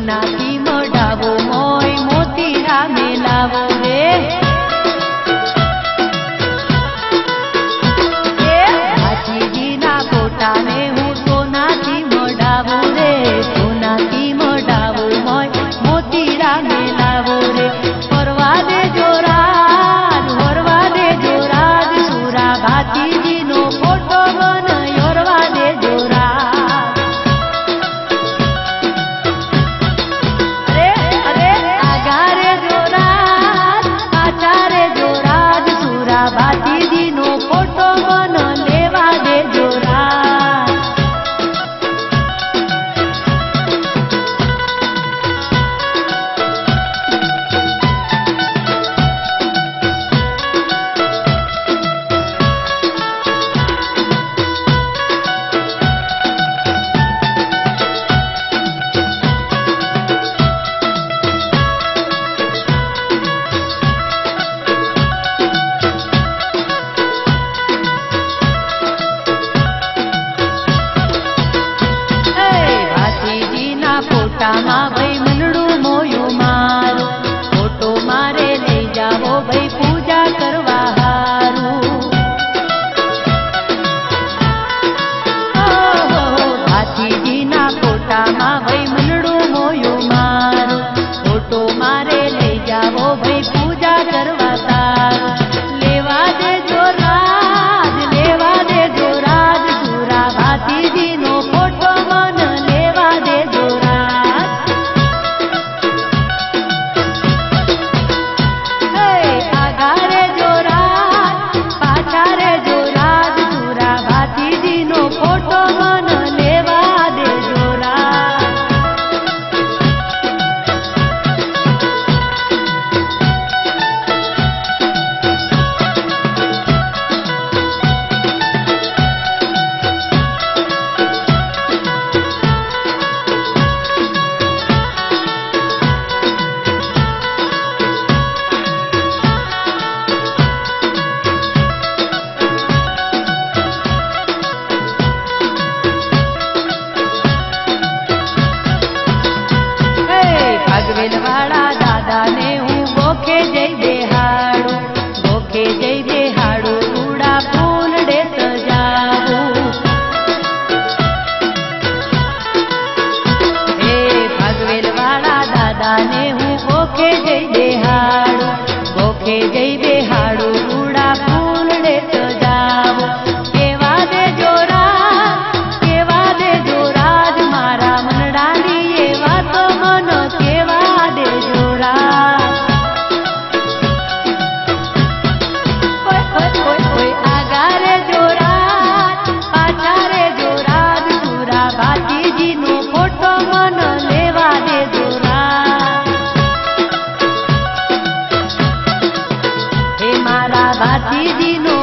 સોનાથી મઢાવો મોય મોતીરા મેલાવો રે હાથીજીના ફોટાને હું સોનાથી મઢાવું રે સોનાથી મઢાવો મોય મોતીરા મેલાવો રે ફરવા દે જોરાજ ફરવા દે જોરાજ સુરા ભાતીજીનો ફોટો બનાયોરવા દે જોરાજ અરે આગારે જોરાજ પાછારે જોરાજ સુરા ભાતીજીનો ફોટો બન લેવા દે જોરાજ ફોટામાં ભાઈ મનડું મોયું મારું ફોટો મારે લઈ જાવો ભાઈ પૂજા કરવા હારું ભાતીજીના ફોટામાં ભાઈ મનડું મોયું મારું ફોટો મારે લઈ જાવો ભાઈ પૂજા કરવા સારું લેવા દે જોરાજ સુરા ભાતીજીનો ફોટો મન લેવા દે ફોટો મન લેવા દે જોરાજ ભાગવેલવાળા દાદાને હું ગોખે જઈ બેહાડું રૂડા ફૂલડે સજાવું હે ભાગવેલવાળા દાદાને હું ગોખે જઈ બેહાડું રૂડા ફૂલડે સજાવું કેવા દે જોરાજ મારા મનડાની એવા તો મન કેવા દે જોરાજ આગારે જોરાજ પાછારે જોરાજ સુરા ભાતીજીનો ફોટો મન લેવા દે જોરાજ હે મારા ભાતીજીનો